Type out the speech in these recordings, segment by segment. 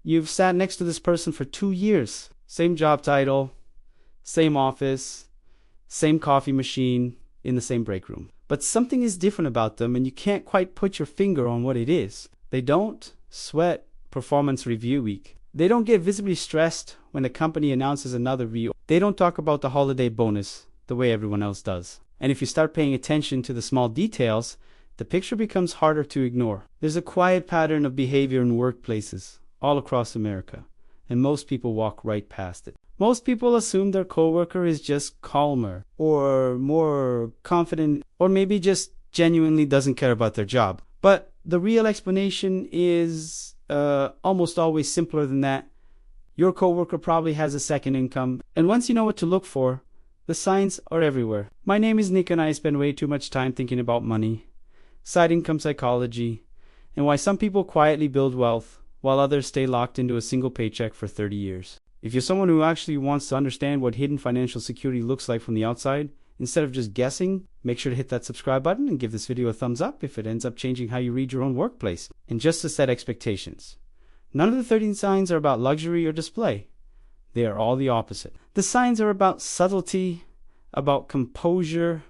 You've sat next to this person for 2 years. Same job title, same office, same coffee machine in the same break room. But something is different about them and you can't quite put your finger on what it is. They don't sweat performance review week. They don't get visibly stressed when the company announces another review. They don't talk about the holiday bonus the way everyone else does. And if you start paying attention to the small details, the picture becomes harder to ignore. There's a quiet pattern of behavior in workplaces all across America, and most people walk right past it. Most people assume their coworker is just calmer or more confident, or maybe just genuinely doesn't care about their job. But the real explanation is almost always simpler than that. Your coworker probably has a second income, and once you know what to look for, the signs are everywhere. My name is Nick and I spend way too much time thinking about money, side income psychology, and why some people quietly build wealth while others stay locked into a single paycheck for 30 years. If you're someone who actually wants to understand what hidden financial security looks like from the outside, instead of just guessing, make sure to hit that subscribe button and give this video a thumbs up if it ends up changing how you read your own workplace. And just to set expectations, none of the 13 signs are about luxury or display. They are all the opposite. The signs are about subtlety, about composure,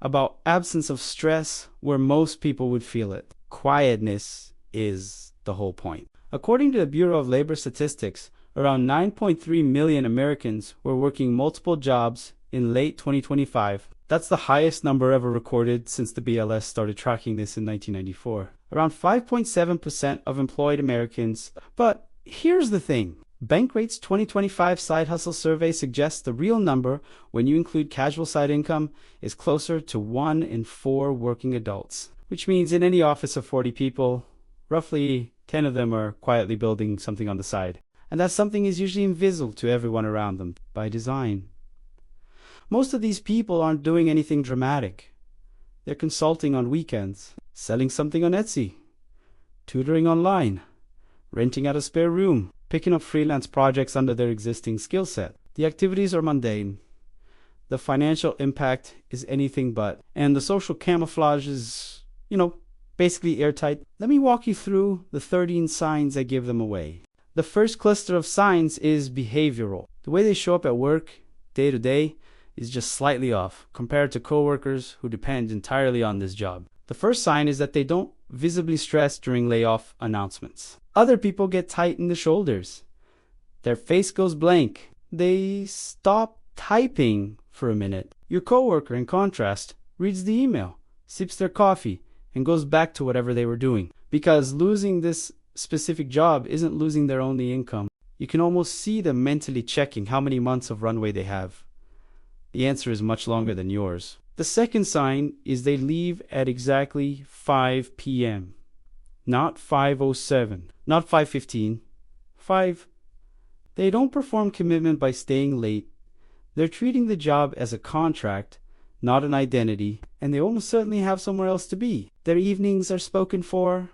about absence of stress where most people would feel it. Quietness is the whole point. According to the Bureau of Labor Statistics, around 9.3 million Americans were working multiple jobs in late 2025. That's the highest number ever recorded since the BLS started tracking this in 1994. Around 5.7% of employed Americans. But here's the thing. Bankrate's 2025 Side Hustle Survey suggests the real number, when you include casual side income, is closer to 1 in 4 working adults. Which means in any office of 40 people, roughly 10 of them are quietly building something on the side. And that something is usually invisible to everyone around them by design. Most of these people aren't doing anything dramatic. They're consulting on weekends, selling something on Etsy, tutoring online, renting out a spare room, picking up freelance projects under their existing skill set. The activities are mundane. The financial impact is anything but. And the social camouflage is, basically airtight. Let me walk you through the 13 signs that give them away. The first cluster of signs is behavioral. The way they show up at work, day to day, is just slightly off compared to coworkers who depend entirely on this job. The first sign is that they don't visibly stress during layoff announcements. Other people get tight in the shoulders. Their face goes blank. They stop typing for a minute. Your coworker, in contrast, reads the email, sips their coffee, and goes back to whatever they were doing. Because losing this specific job isn't losing their only income. You can almost see them mentally checking how many months of runway they have. The answer is much longer than yours. The second sign is they leave at exactly 5 p.m. Not 5:07, not 5:15, 5. They don't perform commitment by staying late. They're treating the job as a contract, not an identity, and they almost certainly have somewhere else to be. Their evenings are spoken for.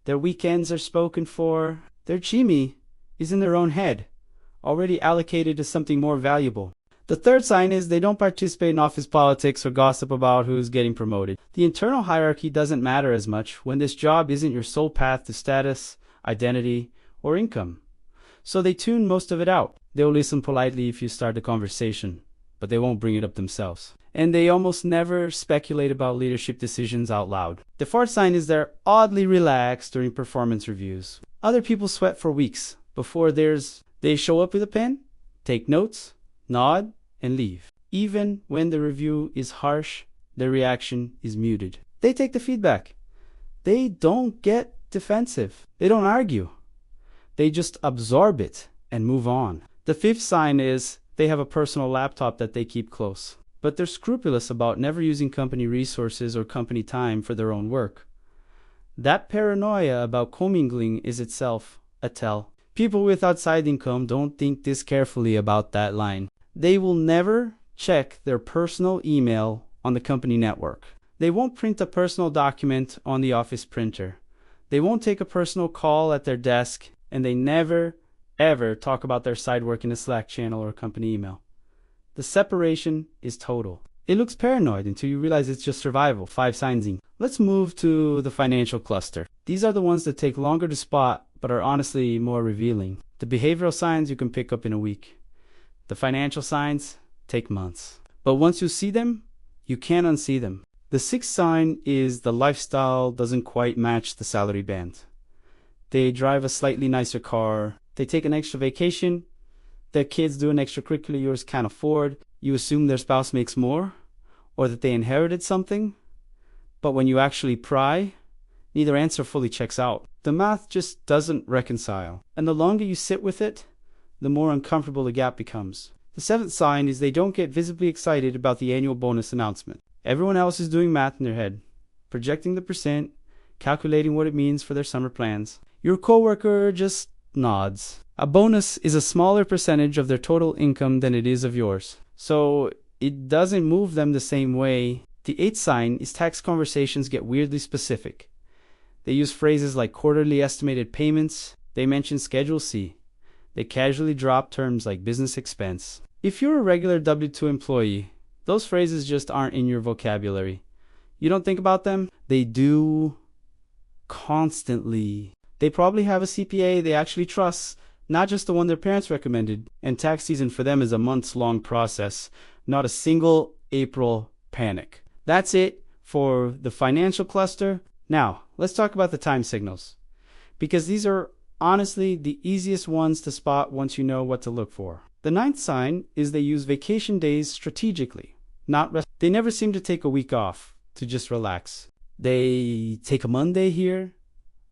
Their weekends are spoken for. Their chimmy is in their own head, already allocated to something more valuable. The third sign is they don't participate in office politics or gossip about who's getting promoted. The internal hierarchy doesn't matter as much when this job isn't your sole path to status, identity, or income. So they tune most of it out. They'll listen politely if you start a conversation, but they won't bring it up themselves. And they almost never speculate about leadership decisions out loud. The fourth sign is they're oddly relaxed during performance reviews. Other people sweat for weeks before they show up with a pen, take notes, nod, and leave. Even when the review is harsh, their reaction is muted. They take the feedback. They don't get defensive. They don't argue. They just absorb it and move on. The fifth sign is they have a personal laptop that they keep close, but they're scrupulous about never using company resources or company time for their own work. That paranoia about commingling is itself a tell. People with outside income don't think this carefully about that line. They will never check their personal email on the company network. They won't print a personal document on the office printer. They won't take a personal call at their desk, and they never, ever talk about their side work in a Slack channel or company email. The separation is total. It looks paranoid until you realize it's just survival. 5 signs. Let's move to the financial cluster. These are the ones that take longer to spot, but are honestly more revealing. The behavioral signs you can pick up in a week. The financial signs take months. But once you see them, you can't unsee them. The sixth sign is the lifestyle doesn't quite match the salary band. They drive a slightly nicer car. They take an extra vacation. Their kids do an extracurricular yours can't afford. You assume their spouse makes more, or that they inherited something. But when you actually pry, neither answer fully checks out. The math just doesn't reconcile. And the longer you sit with it, the more uncomfortable the gap becomes. The seventh sign is they don't get visibly excited about the annual bonus announcement. Everyone else is doing math in their head, projecting the percent, calculating what it means for their summer plans. Your coworker just nods. A bonus is a smaller percentage of their total income than it is of yours, so it doesn't move them the same way. The eighth sign is tax conversations get weirdly specific. They use phrases like quarterly estimated payments. They mention Schedule C. They casually drop terms like business expense. If you're a regular W-2 employee, those phrases just aren't in your vocabulary. You don't think about them? They do constantly. They probably have a CPA they actually trust, not just the one their parents recommended. And tax season for them is a months-long process, not a single April panic. That's it for the financial cluster. Now, let's talk about the time signals, because these are honestly the easiest ones to spot once you know what to look for. The ninth sign is they use vacation days strategically, not rest. They never seem to take a week off to just relax. They take a Monday here,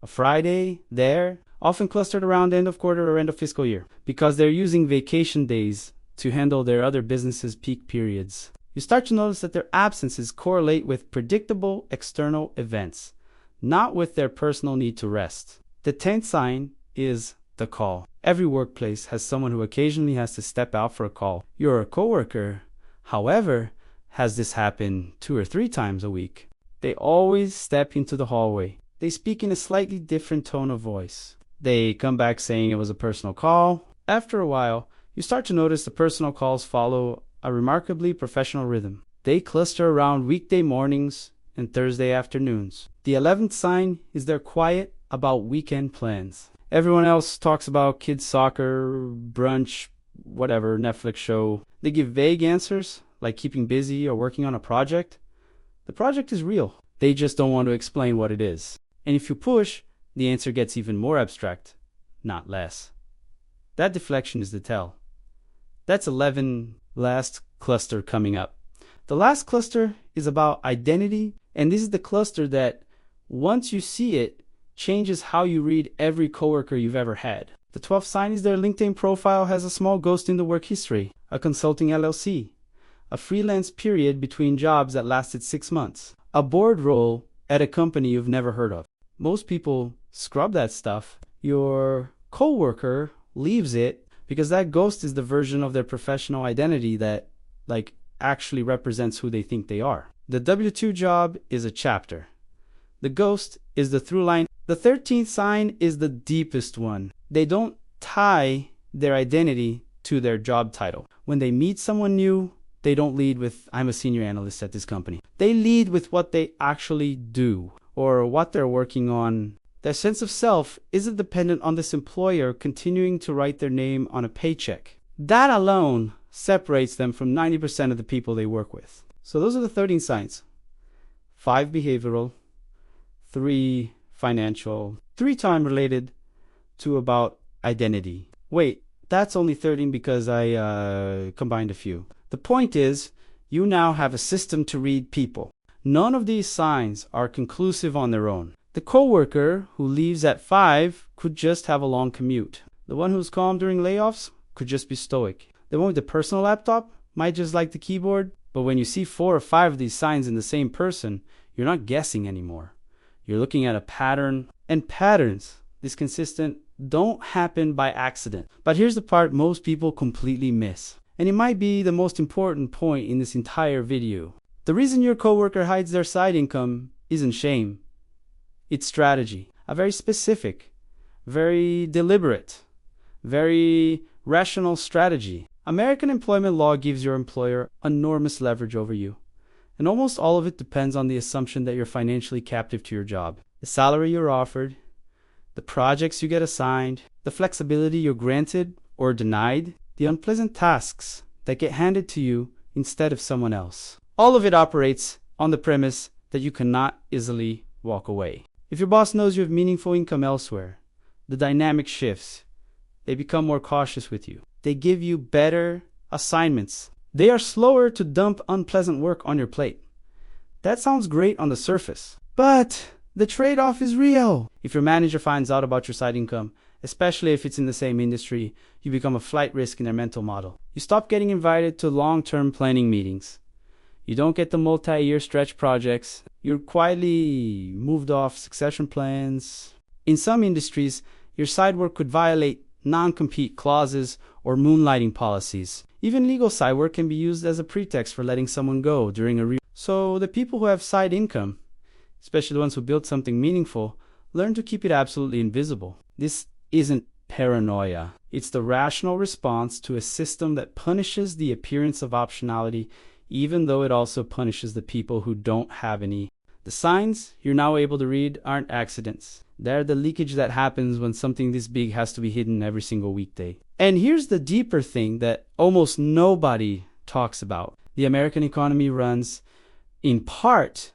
a Friday there, often clustered around end of quarter or end of fiscal year, because they're using vacation days to handle their other businesses' peak periods. You start to notice that their absences correlate with predictable external events, not with their personal need to rest. The 10th sign is the call. Every workplace has someone who occasionally has to step out for a call. Your coworker, however, has this happen 2 or 3 times a week. They always step into the hallway. They speak in a slightly different tone of voice. They come back saying it was a personal call. After a while, you start to notice the personal calls follow a remarkably professional rhythm. They cluster around weekday mornings and Thursday afternoons. The 11th sign is they're quiet about weekend plans. Everyone else talks about kids' soccer, brunch, whatever, Netflix show. They give vague answers, like keeping busy or working on a project. The project is real. They just don't want to explain what it is. And if you push, the answer gets even more abstract, not less. That deflection is the tell. That's 11. Last cluster coming up. The last cluster is about identity, and this is the cluster that, once you see it, changes how you read every coworker you've ever had. The 12th sign is their LinkedIn profile has a small ghost in the work history, a consulting LLC, a freelance period between jobs that lasted 6 months, a board role at a company you've never heard of. Most people scrub that stuff. Your coworker leaves it because that ghost is the version of their professional identity that actually represents who they think they are. The W-2 job is a chapter. The ghost is the through line. The 13th sign is the deepest one. They don't tie their identity to their job title. When they meet someone new, they don't lead with, I'm a senior analyst at this company. They lead with what they actually do or what they're working on. Their sense of self isn't dependent on this employer continuing to write their name on a paycheck. That alone separates them from 90% of the people they work with. So those are the 13 signs. 5 behavioral, 3 financial, 3 time related, 2 about identity. Wait, that's only 13 because I combined a few. The point is, you now have a system to read people. None of these signs are conclusive on their own. The coworker who leaves at 5 could just have a long commute. The one who's calm during layoffs could just be stoic. The one with the personal laptop might just like the keyboard. But when you see 4 or 5 of these signs in the same person, you're not guessing anymore. You're looking at a pattern. And patterns, this consistent, don't happen by accident. But here's the part most people completely miss. And it might be the most important point in this entire video. The reason your coworker hides their side income isn't shame. It's strategy. A very specific, very deliberate, very rational strategy. American employment law gives your employer enormous leverage over you. And almost all of it depends on the assumption that you're financially captive to your job. The salary you're offered, the projects you get assigned, the flexibility you're granted or denied, the unpleasant tasks that get handed to you instead of someone else. All of it operates on the premise that you cannot easily walk away. If your boss knows you have meaningful income elsewhere, the dynamic shifts. They become more cautious with you. They give you better assignments. They are slower to dump unpleasant work on your plate. That sounds great on the surface, but the trade-off is real. If your manager finds out about your side income, especially if it's in the same industry, you become a flight risk in their mental model. You stop getting invited to long-term planning meetings. You don't get the multi-year stretch projects. You're quietly moved off succession plans. In some industries, your side work could violate non-compete clauses or moonlighting policies. Even legal side work can be used as a pretext for letting someone go during a So the people who have side income, especially the ones who build something meaningful, learn to keep it absolutely invisible. This isn't paranoia. It's the rational response to a system that punishes the appearance of optionality, even though it also punishes the people who don't have any. The signs you're now able to read aren't accidents. They're the leakage that happens when something this big has to be hidden every single weekday. And here's the deeper thing that almost nobody talks about. The American economy runs in part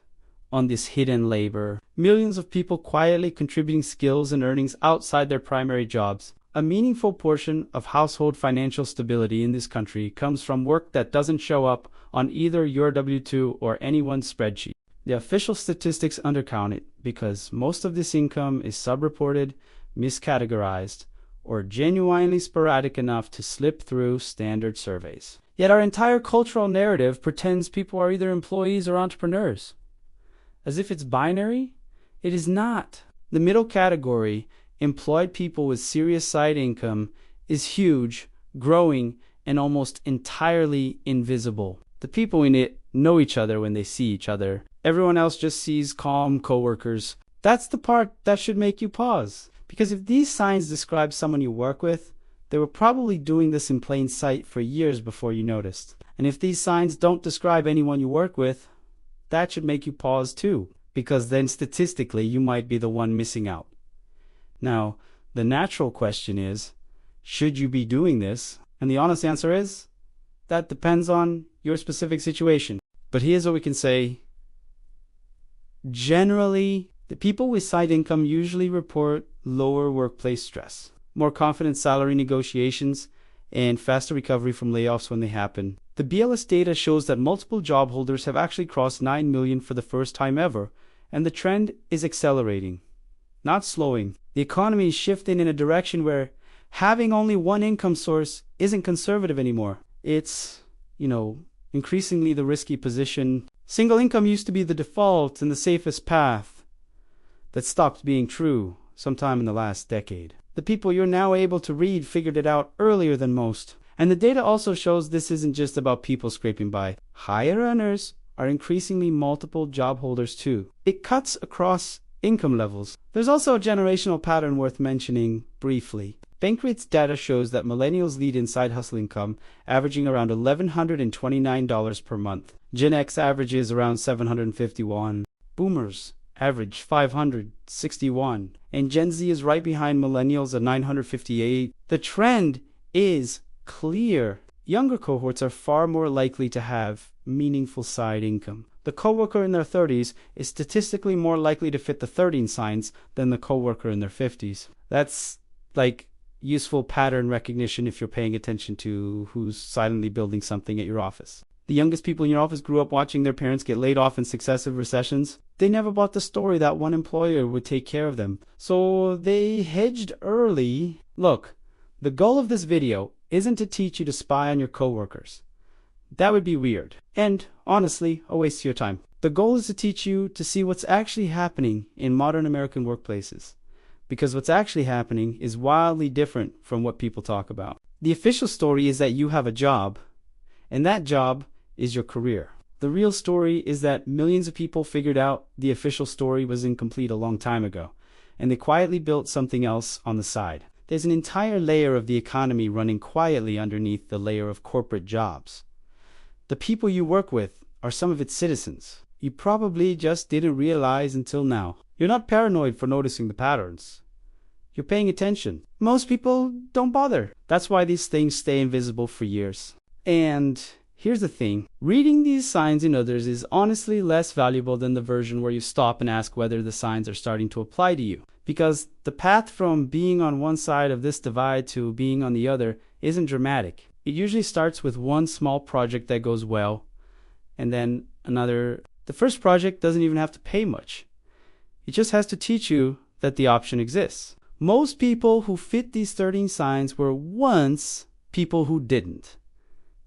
on this hidden labor. Millions of people quietly contributing skills and earnings outside their primary jobs. A meaningful portion of household financial stability in this country comes from work that doesn't show up on either your W-2 or anyone's spreadsheet. The official statistics undercount it because most of this income is subreported, miscategorized, or genuinely sporadic enough to slip through standard surveys. Yet our entire cultural narrative pretends people are either employees or entrepreneurs. As if it's binary? It is not. The middle category, employed people with serious side income, is huge, growing, and almost entirely invisible. The people in it know each other when they see each other. Everyone else just sees calm coworkers. That's the part that should make you pause. Because if these signs describe someone you work with, they were probably doing this in plain sight for years before you noticed. And if these signs don't describe anyone you work with, that should make you pause too, because then statistically you might be the one missing out. Now, the natural question is, should you be doing this? And the honest answer is, that depends on your specific situation. But here's what we can say. Generally, the people with side income usually report lower workplace stress, more confident salary negotiations, and faster recovery from layoffs when they happen. The BLS data shows that multiple job holders have actually crossed 9 million for the first time ever, and the trend is accelerating, not slowing. The economy is shifting in a direction where having only one income source isn't conservative anymore. It's, increasingly the risky position. Single income used to be the default and the safest path. That stopped being true sometime in the last decade. The people you're now able to read figured it out earlier than most. And the data also shows this isn't just about people scraping by. Higher earners are increasingly multiple job holders too. It cuts across income levels. There's also a generational pattern worth mentioning briefly. Bankrate's data shows that millennials lead in side hustle income, averaging around $1,129 per month. Gen X averages around $751. Boomers average $561. And Gen Z is right behind millennials at $958. The trend is clear. Younger cohorts are far more likely to have meaningful side income. The coworker in their 30s is statistically more likely to fit the 13 signs than the coworker in their 50s. That's like useful pattern recognition if you're paying attention to who's silently building something at your office. The youngest people in your office grew up watching their parents get laid off in successive recessions. They never bought the story that one employer would take care of them. So they hedged early. Look, the goal of this video isn't to teach you to spy on your coworkers. That would be weird. And honestly, a waste of your time. The goal is to teach you to see what's actually happening in modern American workplaces. Because what's actually happening is wildly different from what people talk about. The official story is that you have a job, and that job is your career. The real story is that millions of people figured out the official story was incomplete a long time ago, and they quietly built something else on the side. There's an entire layer of the economy running quietly underneath the layer of corporate jobs. The people you work with are some of its citizens. You probably just didn't realize until now. You're not paranoid for noticing the patterns. You're paying attention. Most people don't bother. That's why these things stay invisible for years. And here's the thing. Reading these signs in others is honestly less valuable than the version where you stop and ask whether the signs are starting to apply to you. Because the path from being on one side of this divide to being on the other isn't dramatic. It usually starts with one small project that goes well, and then another. The first project doesn't even have to pay much. It just has to teach you that the option exists. Most people who fit these 13 signs were once people who didn't.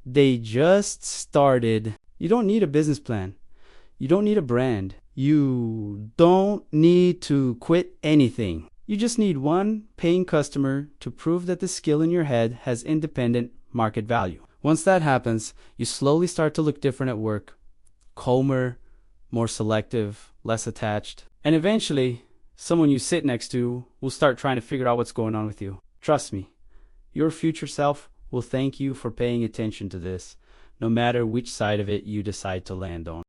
They just started. You don't need a business plan. You don't need a brand. You don't need to quit anything. You just need one paying customer to prove that the skill in your head has independent market value. Once that happens, you slowly start to look different at work. Calmer, more selective, less attached. And eventually, someone you sit next to will start trying to figure out what's going on with you. Trust me, your future self will thank you for paying attention to this, no matter which side of it you decide to land on.